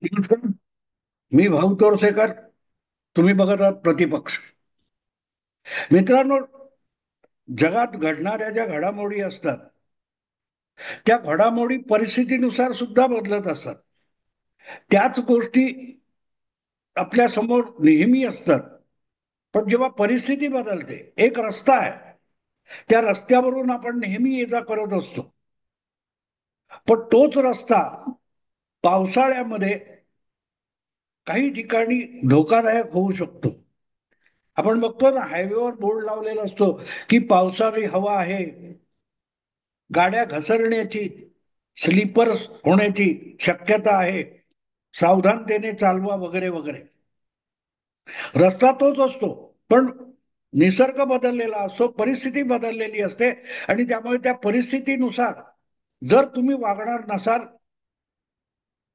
नमस्कार. मी भाऊ तोरसेकर. तुम्ही बघत आहात प्रतिपक्ष. मित्रांनो, जगात घडणाऱ्या ज्या घडामोडी असतात त्या घडामोडी परिस्थितीनुसार सुद्धा बदलत असतात. त्याच गोष्टी आपल्या समोर नेहमी असतात. पण जेव्हा परिस्थिती बदलते, एक रस्ता आहे, त्या रस्त्यावरून आपण नेहमी ये जा करत असतो. पण तोच रस्ता पावसाळ्यामध्ये काही ठिकाणी धोकादायक होऊ शकतो. आपण बघतो ना, हायवेवर बोर्ड लावलेला असतो की पावसाळी हवा आहे, गाड्या घसरण्याची, स्लीपर्स होण्याची शक्यता आहे, सावधानतेने चालवा वगैरे वगैरे. रस्ता तोच असतो, पण निसर्ग बदललेला असतो, परिस्थिती बदललेली असते. आणि त्यामुळे त्या परिस्थितीनुसार जर तुम्ही वागणार नसाल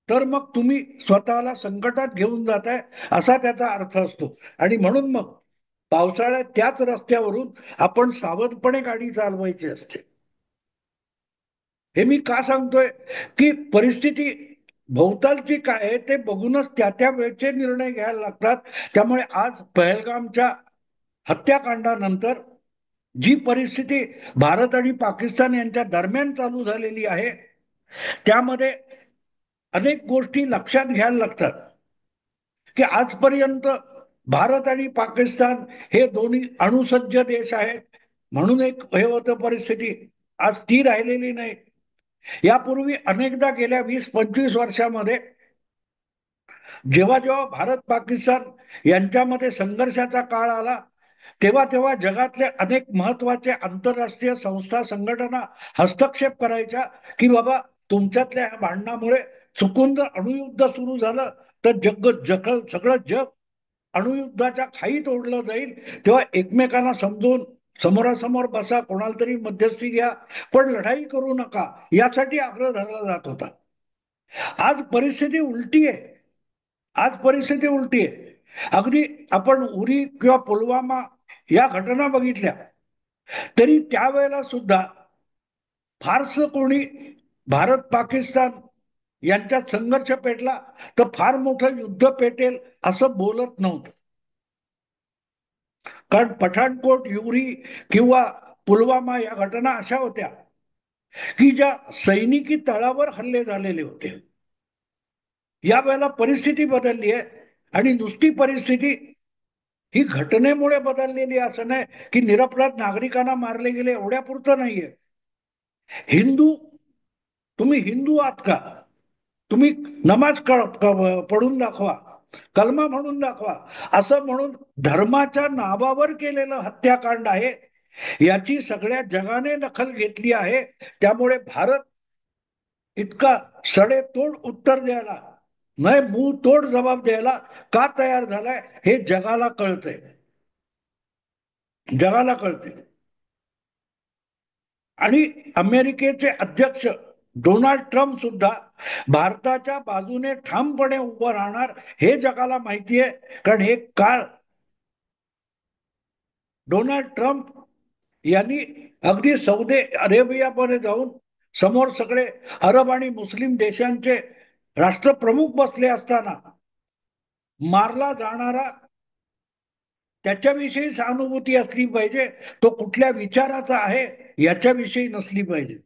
तर मग तुम्ही स्वतःला संकटात घेऊन जाताय, असा त्याचा अर्थ असतो. आणि म्हणून मग पावसाळ्यात त्याच रस्त्यावरून आपण सावधपणे गाडी चालवायची असते. हे मी का सांगतोय की परिस्थिती भोवतालची काय आहे ते बघूनच त्या त्या वेळचे निर्णय घ्यायला लागतात. त्यामुळे आज पहलगामच्या हत्याकांडानंतर जी परिस्थिती भारत आणि पाकिस्तान यांच्या दरम्यान चालू झालेली आहे, त्यामध्ये अनेक गोष्टी लक्षात घ्यायला लागतात. की आजपर्यंत भारत आणि पाकिस्तान हे दोन्ही अणुसज्ज देश आहेत, म्हणून एक हे होतं परिस्थिती. आज ती राहिलेली नाही. यापूर्वी अनेकदा गेल्या 20-25 वर्षामध्ये जेव्हा जेव्हा भारत पाकिस्तान यांच्यामध्ये संघर्षाचा काळ आला, तेव्हा तेव्हा जगातले अनेक महत्वाचे आंतरराष्ट्रीय संस्था, संघटना हस्तक्षेप करायच्या की बाबा, तुमच्यातल्या ह्या भांडणामुळे चुकून जर अणुयुद्ध सुरू झालं तर सगळं जग अणुयुद्धाच्या खाईत ओढलं जाईल. तेव्हा एकमेकांना समजून समोरासमोर बसा, कोणाला तरी मध्यस्थी घ्या, पण लढाई करू नका, यासाठी आग्रह धरला जात होता. आज परिस्थिती उलटी आहे. आज परिस्थिती उलटी आहे. अगदी आपण उरी किंवा पुलवामा या घटना बघितल्या, तरी त्यावेळेला सुद्धा फारसं कोणी भारत पाकिस्तान यांच्यात संघर्ष पेटला तर फार मोठं युद्ध पेटेल असं बोलत नव्हतं. कारण पठाणकोट, युरी किंवा पुलवामा या घटना अशा होत्या की ज्या सैनिकी तळावर हल्ले झालेले होते. यावेळेला परिस्थिती बदलली आहे. आणि नुसती परिस्थिती ही घटनेमुळे बदललेली असं नाही की निरपराध नागरिकांना मारले गेले, एवढ्यापुरतं नाहीये. हिंदू, तुम्ही हिंदू आहात का? तुम्ही नमाज पढून दाखवा, कलमा म्हणून दाखवा, असं म्हणून धर्माच्या नावावर केलेलं हत्याकांड आहे. याची सगळ्या जगाने दखल घेतली आहे. त्यामुळे भारत इतका सडेतोड उत्तर द्यायला, नाही मुंह तोड जबाब द्यायला का तयार झालाय हे जगाला कळतंय. जगाला कळते. आणि अमेरिकेचे अध्यक्ष डोनाल्ड ट्रम्प सुद्धा भारताच्या बाजूने ठामपणे उभं राहणार, हे जगाला माहिती आहे. कारण हे काळ डोनाल्ड ट्रम्प यांनी अगदी सौदी अरेबियामध्ये जाऊन समोर सगळे अरब आणि मुस्लिम देशांचे राष्ट्रप्रमुख बसले असताना मारला जाणारा त्याच्याविषयी सहानुभूती असली पाहिजे, तो कुठल्या विचाराचा आहे याच्याविषयी नसली पाहिजे.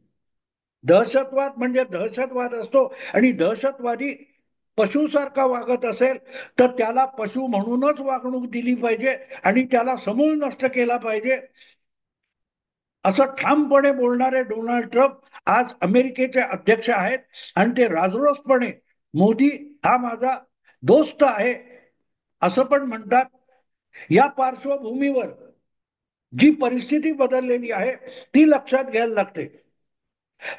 दहशतवाद म्हणजे दहशतवाद असतो. आणि दहशतवादी पशुसारखा वागत असेल तर त्याला पशु म्हणूनच वागणूक दिली पाहिजे आणि त्याला समूळ नष्ट केला पाहिजे, असं ठामपणे बोलणारे डोनाल्ड ट्रम्प आज अमेरिकेचे अध्यक्ष आहेत. आणि ते राजरोसपणे मोदी हा माझा दोस्त आहे असं पण म्हणतात. या पार्श्वभूमीवर जी परिस्थिती बदललेली आहे ती लक्षात घ्यायला लागते.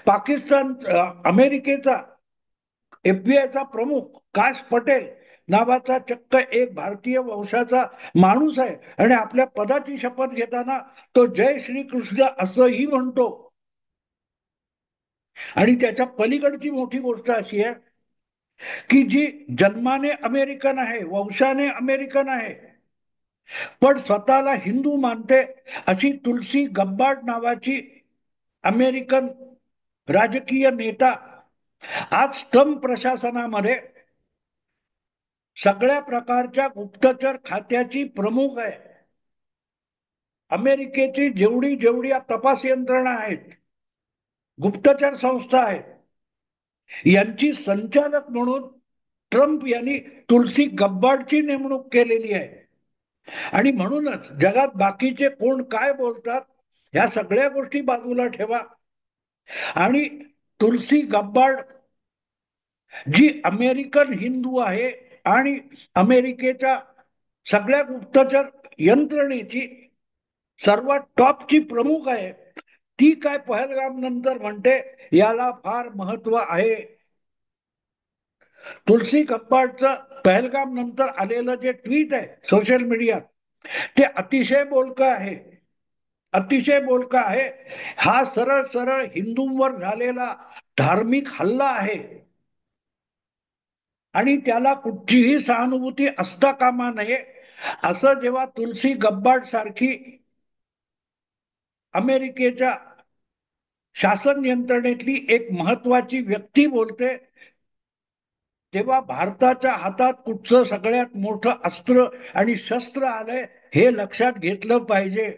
पाकिस्तान, अमेरिकेचा एफबीआयचा प्रमुख काश पटेल नावाचा चक्क एक भारतीय वंशाचा माणूस आहे. आणि आपल्या पदाची शपथ घेताना तो जय श्री कृष्ण असंही म्हणतो. आणि त्याच्या पलीकडची मोठी गोष्ट अशी आहे की जी जन्माने अमेरिकन आहे, वंशाने अमेरिकन आहे, पण स्वतःला हिंदू मानते, अशी तुलसी गब्बार्ड नावाची अमेरिकन राजकीय नेता आज ट्रम्प प्रशासनामध्ये सगळ्या प्रकारच्या गुप्तचर खात्याची प्रमुख आहे. अमेरिकेची जेवढी जेवढी तपास यंत्रणा आहेत, गुप्तचर संस्था आहेत, यांची संचालक म्हणून ट्रम्प यांनी तुलसी गब्बार्डची नेमणूक केलेली आहे. आणि म्हणूनच जगात बाकीचे कोण काय बोलतात ह्या सगळ्या गोष्टी बाजूला ठेवा आणि तुलसी गब्बार्ड जी अमेरिकन हिंदू आहे आणि अमेरिकेच्या सगळ्या गुप्तचर यंत्रणेची सर्वात टॉपची प्रमुख आहे, ती काय पहलगाम नंतर म्हणते याला फार महत्व आहे. तुलसी गब्बार्डचं पहलगाम नंतर आलेलं जे ट्विट आहे सोशल मीडियात, ते अतिशय बोलकं आहे, अतिशय बोलका आहे. हा सरळ सरळ हिंदूंवर झालेला धार्मिक हल्ला आहे आणि त्याला कुठचीही सहानुभूती असता कामा नये, असं जेव्हा तुलसी गब्बार्ड सारखी अमेरिकेच्या शासन यंत्रणेतली एक महत्वाची व्यक्ती बोलते, तेव्हा भारताच्या हातात कुठचं सगळ्यात मोठं अस्त्र आणि शस्त्र आलंय हे लक्षात घेतलं पाहिजे.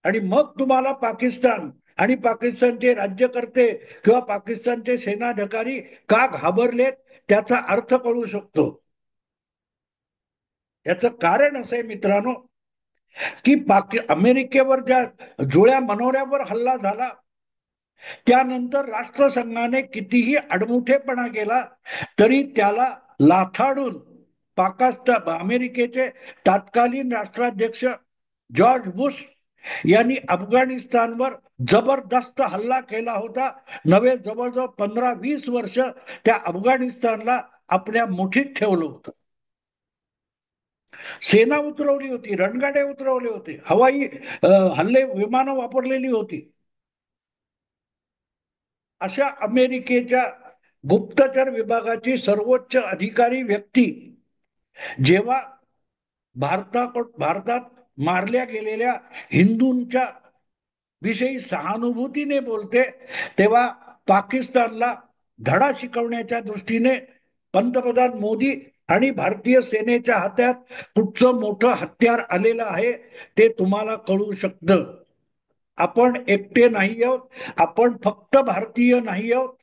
आणि मग तुम्हाला पाकिस्तान आणि पाकिस्तानचे राज्यकर्ते किंवा पाकिस्तानचे सेनाधिकारी का घाबरलेत त्याचा अर्थ कळू शकतो. याचं कारण असं आहे मित्रांनो की अमेरिकेवर ज्या जुळ्या मनोऱ्यावर हल्ला झाला त्यानंतर राष्ट्रसंघाने कितीही आडमुठेपणा केला तरी त्याला लाथाडून पाकिस्तान अमेरिकेचे तत्कालीन राष्ट्राध्यक्ष जॉर्ज बुश यांनी अफगाणिस्तानवर जबरदस्त हल्ला केला होता. नवे जवळजवळ 15-20 वर्ष त्या अफगाणिस्तानला आपल्या मुठीत ठेवलं होतं. सेना उतरवली होती, रणगाडे उतरवले होते, हवाई हल्ले विमानं वापरलेली होती. अशा अमेरिकेच्या गुप्तचर विभागाची सर्वोच्च अधिकारी व्यक्ती जेव्हा भारतात मारल्या गेलेल्या हिंदूंच्या विषयी सहानुभूतीने बोलते, तेव्हा पाकिस्तानला धडा शिकवण्याच्या दृष्टीने पंतप्रधान मोदी आणि भारतीय सेनेच्या हातात कुठचं मोठं हत्यार आलेलं आहे ते तुम्हाला कळू शकतं. आपण एकटे नाही आहोत, आपण फक्त भारतीय नाही आहोत.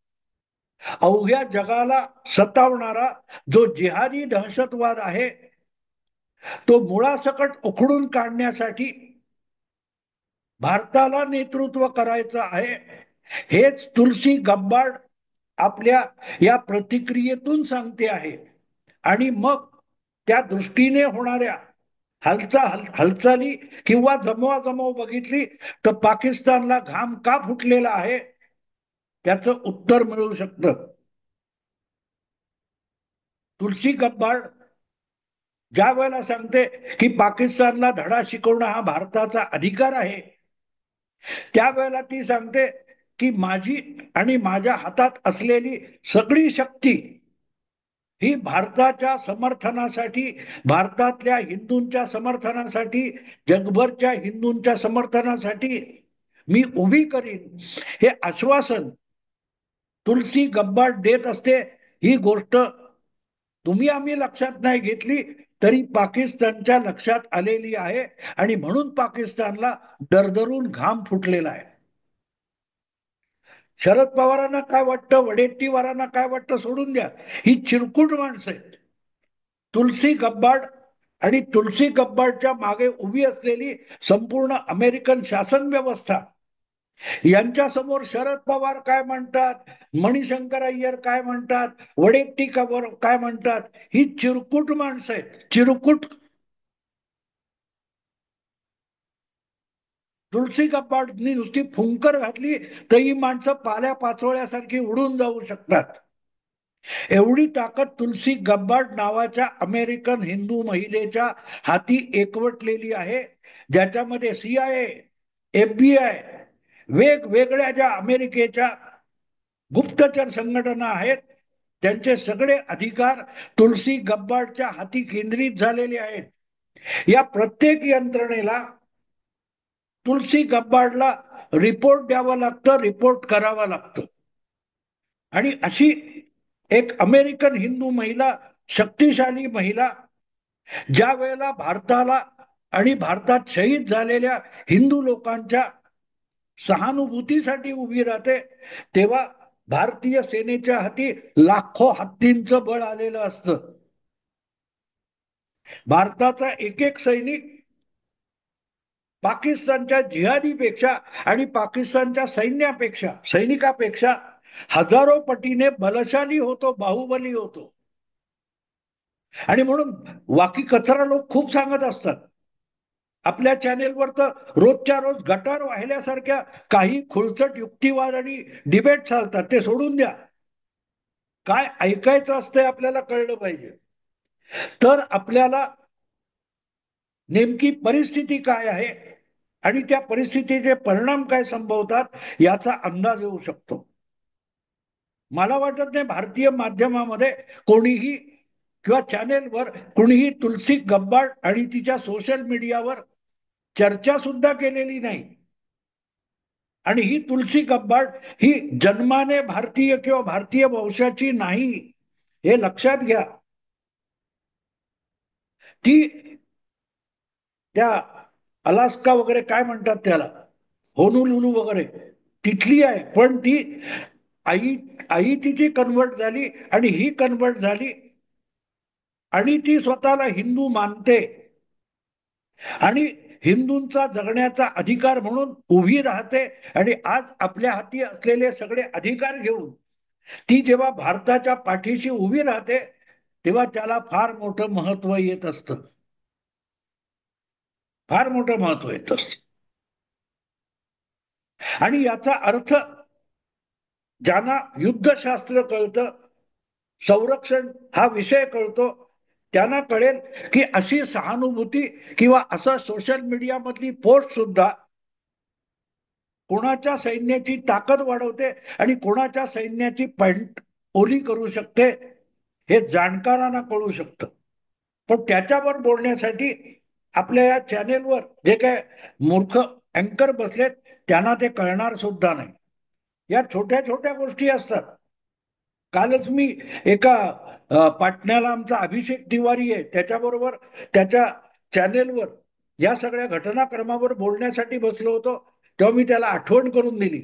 अवघ्या जगाला सतावणारा जो जिहादी दहशतवाद आहे तो मुळासकट उखडून काढण्यासाठी भारताला नेतृत्व करायचं आहे. हेच तुलसी गब्बार्ड आपल्या या प्रतिक्रियेतून सांगते आहे. आणि मग त्या दृष्टीने होणाऱ्या हालचाली किंवा जमवाजमव बघितली तर पाकिस्तानला घाम का फुटलेला आहे त्याचं उत्तर मिळू शकतं. तुलसी गब्बार्ड ज्या वेळेला सांगते की पाकिस्तानला धडा शिकवणं हा भारताचा अधिकार आहे, त्यावेळेला ती सांगते की माझी आणि माझ्या हातात असलेली सगळी शक्ती ही भारताच्या समर्थनासाठी, भारतातल्या हिंदूंच्या समर्थनासाठी, जगभरच्या हिंदूंच्या समर्थनासाठी मी उभी करीन हे आश्वासन तुलसी गब्बार्ड देत असते. ही गोष्ट तुम्ही आम्ही लक्षात नाही घेतली तरी पाकिस्तानच्या लक्षात आलेली आहे आणि म्हणून पाकिस्तानला दरदरून घाम फुटलेला आहे. शरद पवारांना काय वाटतं, वडेट्टीवारांना काय वाटतं सोडून द्या, ही चिरकुट माणसं आहेत. तुलसी गब्बार्ड आणि तुलसी गब्बार्डच्या मागे उभी असलेली संपूर्ण अमेरिकन शासन व्यवस्था यांच्या समोर शरद पवार काय म्हणतात, मणिशंकर अय्यर काय म्हणतात, वडेट्टीवार काय म्हणतात, ही चिरकुट माणसं आहेत, चिरकुट. तुलसी गब्बार्डनी नुसती फुंकर घातली तर ही माणसं पाल्या पाचोळ्यासारखी उडून जाऊ शकतात. एवढी ताकद तुलसी गब्बार्ड नावाच्या अमेरिकन हिंदू महिलेच्या हाती एकवटलेली आहे, ज्याच्यामध्ये CIA, FBI, वेगवेगळ्या ज्या अमेरिकेच्या गुप्तचर संघटना आहेत त्यांचे सगळे अधिकार तुलसी गब्बार्डच्या हाती केंद्रित झालेले आहेत. या प्रत्येक यंत्रणेला तुलसी गब्बार्डला रिपोर्ट द्यावा लागतं, रिपोर्ट करावा लागतं. आणि अशी एक अमेरिकन हिंदू महिला, शक्तिशाली महिला, ज्या वेळेला भारताला आणि भारतात शहीद झालेल्या हिंदू लोकांच्या सहानुभूतीसाठी उभी राहते, तेव्हा भारतीय सेनेच्या हाती लाखो हत्तींचं बळ आलेलं असतं. भारताचा एक एक सैनिक पाकिस्तानच्या जिहादीपेक्षा आणि पाकिस्तानच्या सैनिकापेक्षा हजारो पटीने बलशाली होतो, बाहुबली होतो. आणि म्हणून वाकी कचरा लोक खूप सांगत असतात आपल्या चॅनेलवर, तर रोजच्या रोज गटार वाहिल्यासारख्या काही खुळचट युक्तिवाद आणि डिबेट चालतात. ते सोडून द्या. काय ऐकायचं असतंय आपल्याला कळलं पाहिजे. तर आपल्याला नेमकी परिस्थिती काय आहे आणि त्या परिस्थितीचे परिणाम काय संभवतात याचा अंदाज येऊ शकतो. मला वाटत नाही भारतीय माध्यमामध्ये कोणीही किंवा चॅनेलवर कोणीही तुलसी गब्बाड आणि तिच्या सोशल मीडियावर चर्चा सुद्धा केलेली नाही. आणि ही तुलसी गब्बाड ही जन्माने भारतीय किंवा भारतीय वंशाची नाही, हे लक्षात घ्या. ती त्या अलास्का वगैरे काय म्हणतात त्याला, होनुलुलू वगैरे तिथली आहे, पण ती आई आई तिची कन्वर्ट झाली आणि ही कन्वर्ट झाली आणि ती स्वतःला हिंदू मानते आणि हिंदूंचा जगण्याचा अधिकार म्हणून उभी राहते. आणि आज आपल्या हाती असलेले सगळे अधिकार घेऊन ती जेव्हा भारताच्या पाठीशी उभी राहते, तेव्हा त्याला फार मोठं महत्व येत असतं. फार मोठं महत्व येत असतं. आणि याचा अर्थ ज्यांना युद्धशास्त्र कळतं, संरक्षण हा विषय कळतो, त्यांना कळेल की अशी सहानुभूती किंवा असं सोशल मीडिया मधली पोस्ट सुद्धा कोणाच्या सैन्याची ताकद वाढवते आणि कोणाच्या सैन्याची पॅन्ट ओली करू शकते, हे जाणकारांना कळू शकतं. पण त्याच्यावर बोलण्यासाठी आपल्या या चॅनेलवर जे काय मूर्ख अँकर बसलेत त्यांना ते कळणार सुद्धा नाही. या छोट्या छोट्या गोष्टी असतात. कालच मी एका पाटण्याला आमचा अभिषेक तिवारी आहे, त्याच्याबरोबर त्याच्या चॅनेलवर या सगळ्या घटनाक्रमावर बोलण्यासाठी बसलो होतो. तेव्हा मी त्याला आठवण करून दिली,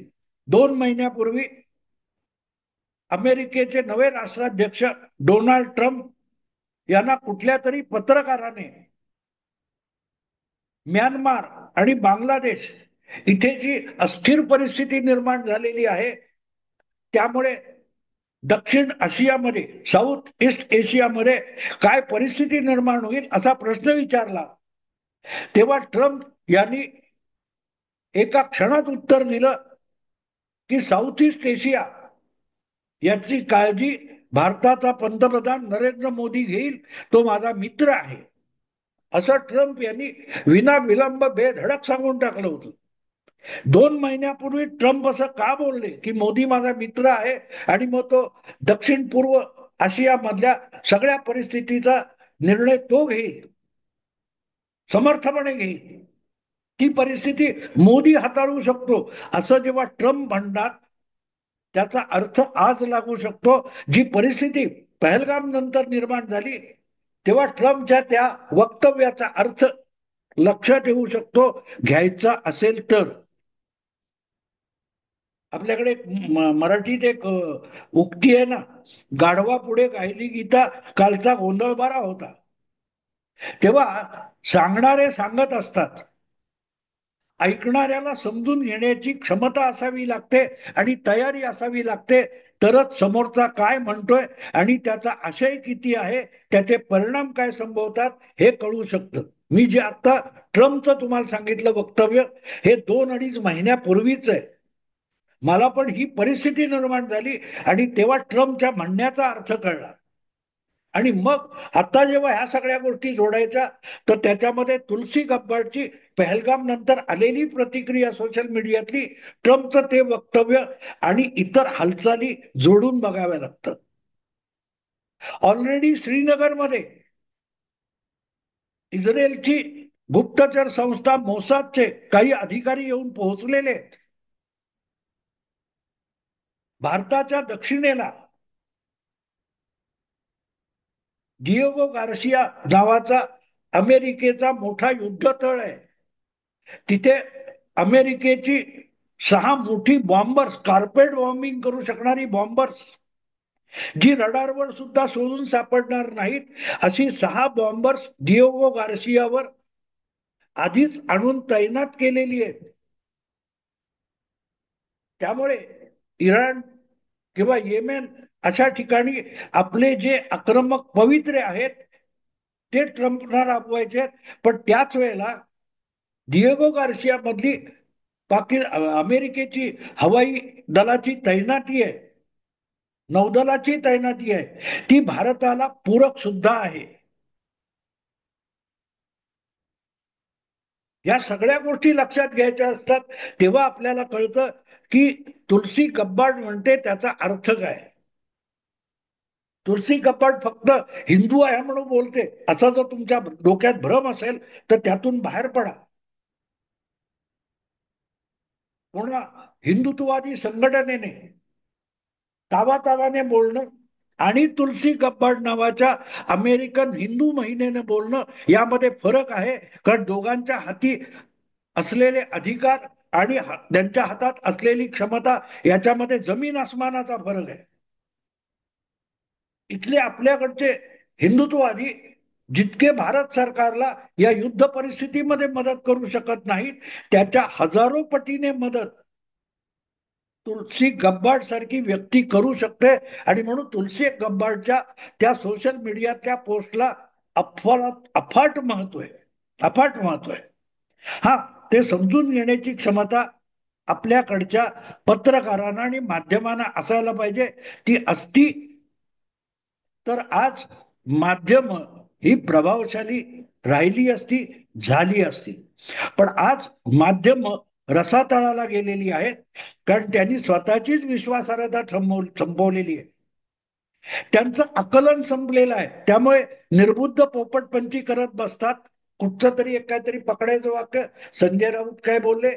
2 महिन्यापूर्वी अमेरिकेचे नवे राष्ट्राध्यक्ष डोनाल्ड ट्रम्प यांना कुठल्या तरी पत्रकाराने म्यानमार आणि बांगलादेश इथे जी अस्थिर परिस्थिती निर्माण झालेली आहे, त्यामुळे दक्षिण आशियामध्ये, साऊथ ईस्ट एशियामध्ये काय परिस्थिती निर्माण होईल असा प्रश्न विचारला. तेव्हा ट्रम्प यांनी एका क्षणात उत्तर दिलं की साऊथ ईस्ट एशिया याची काळजी भारताचा पंतप्रधान नरेंद्र मोदी घेईल, तो माझा मित्र आहे, असं ट्रम्प यांनी विना विलंब बेधडक सांगून टाकलं होतं. 2 महिन्यापूर्वी ट्रम्प असं का बोलले की मोदी माझा मित्र आहे आणि मग तो दक्षिण पूर्व आशिया मधल्या सगळ्या परिस्थितीचा निर्णय तो घेईल, समर्थपणे घेईल, ती परिस्थिती मोदी हाताळू शकतो, असं जेव्हा ट्रम्प म्हणतात त्याचा अर्थ आज लागू शकतो. जी परिस्थिती पहलगाम नंतर निर्माण झाली तेव्हा ट्रम्पच्या त्या वक्तव्याचा अर्थ लक्षात येऊ शकतो, घ्यायचा असेल तर. आपल्याकडे मराठीत एक उक्ती आहे ना, गाढवा पुढे गायली गीता, कालचा गोंधळ बरा होता. तेव्हा सांगणारे सांगत असतात, ऐकणाऱ्याला समजून घेण्याची क्षमता असावी लागते आणि तयारी असावी लागते, तरच समोरचा काय म्हणतोय आणि त्याचा आशय किती आहे, त्याचे परिणाम काय संभवतात हे कळू शकतं. मी जे आता ट्रम्पचं तुम्हाला सांगितलं वक्तव्य, हे 2-2.5 महिन्यापूर्वीच आहे. मला पण ही परिस्थिती निर्माण झाली आणि तेव्हा ट्रम्पच्या म्हणण्याचा अर्थ कळला. आणि मग आता जेव्हा ह्या सगळ्या गोष्टी जोडायच्या, तर त्याच्यामध्ये तुलसी गब्बारची पहलगाम नंतर आलेली प्रतिक्रिया सोशल मीडियातली, ट्रम्पचं ते वक्तव्य आणि इतर हालचाली जोडून बघाव्या लागतात. ऑलरेडी श्रीनगरमध्ये इस्रायलची गुप्तचर संस्था मोसादचे काही अधिकारी येऊन पोहोचलेले आहेत. भारताच्या दक्षिणेला डिएगो गार्सिया नावाचा अमेरिकेचा मोठा युद्धतळ आहे. तिथे अमेरिकेची 6 मोठी बॉम्बर्स, कार्पेट बॉम्बिंग करू शकणारी बॉम्बर्स, जी रडारवर सुद्धा शोधून सापडणार नाहीत अशी 6 बॉम्बर्स डिएगो गार्सियावर आधीच आणून तैनात केलेली आहेत. त्यामुळे इराण किंवा येमेन अशा ठिकाणी आपले जे आक्रमक पवित्रे आहेत ते ट्रम्पना राबवायचे आहेत. पण त्याच वेळेला डिएगो गार्सिया मधली अमेरिकेची हवाई दलाची तैनाती आहे, नौदलाची तैनाती आहे, ती भारताला पूरक सुद्धा आहे. या सगळ्या गोष्टी लक्षात घ्यायच्या असतात. तेव्हा आपल्याला कळतं की तुलसी गब्बाड म्हणते त्याचा अर्थ काय. तुलसी गब्बाड फक्त हिंदू आहे म्हणून बोलते असा जर तुमच्या डोक्यात भ्रम असेल तर त्यातून बाहेर पडा. कोणा हिंदुत्ववादी संघटनेने तावातावाने बोलणं आणि तुलसी गब्बाड नावाच्या अमेरिकन हिंदू महिनेने बोलणं यामध्ये फरक आहे. कारण दोघांच्या हाती असलेले अधिकार आणि त्यांच्या हातात असलेली क्षमता याच्यामध्ये जमीन आसमानाचा फरक आहे. इथले आपल्याकडचे हिंदुत्ववादी जितके भारत सरकारला या युद्ध परिस्थितीमध्ये मदत करू शकत नाहीत त्याच्या हजारो पटीने मदत तुलसी गब्बाड सारखी व्यक्ती करू शकते. आणि म्हणून तुलसी गब्बाडच्या त्या सोशल मीडियातल्या पोस्टला अफाट महत्व आहे, अफाट महत्व आहे. हा, ते समजून घेण्याची क्षमता आपल्याकडच्या पत्रकारांना आणि माध्यमांना असायला पाहिजे. ती असती तर आज माध्यम ही प्रभावशाली राहिली असती, झाली असती. पण आज माध्यम रसातळाला गेलेली आहेत. कारण त्यांनी स्वतःचीच विश्वासार्हता संपवलेली आहे. त्यांचं आकलन संपलेलं आहे. त्यामुळे निर्बुद्ध पोपटपंची करत बसतात. कुठचं तरी एक काहीतरी पकडायचं वाक्य, संजय राऊत काय बोलले,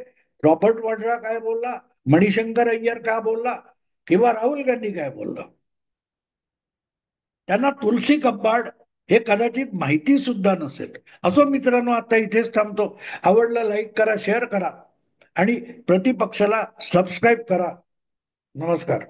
रॉबर्ट वाड्रा काय बोलला, मणिशंकर अय्यर काय बोलला किंवा राहुल गांधी काय बोलला, त्यांना तुलसी कब्बाड हे कदाचित माहिती सुद्धा नसेल. असो मित्रांनो, आता इथेच थांबतो. आवडलं लाईक करा, शेअर करा आणि प्रतिपक्षाला सबस्क्राईब करा. नमस्कार.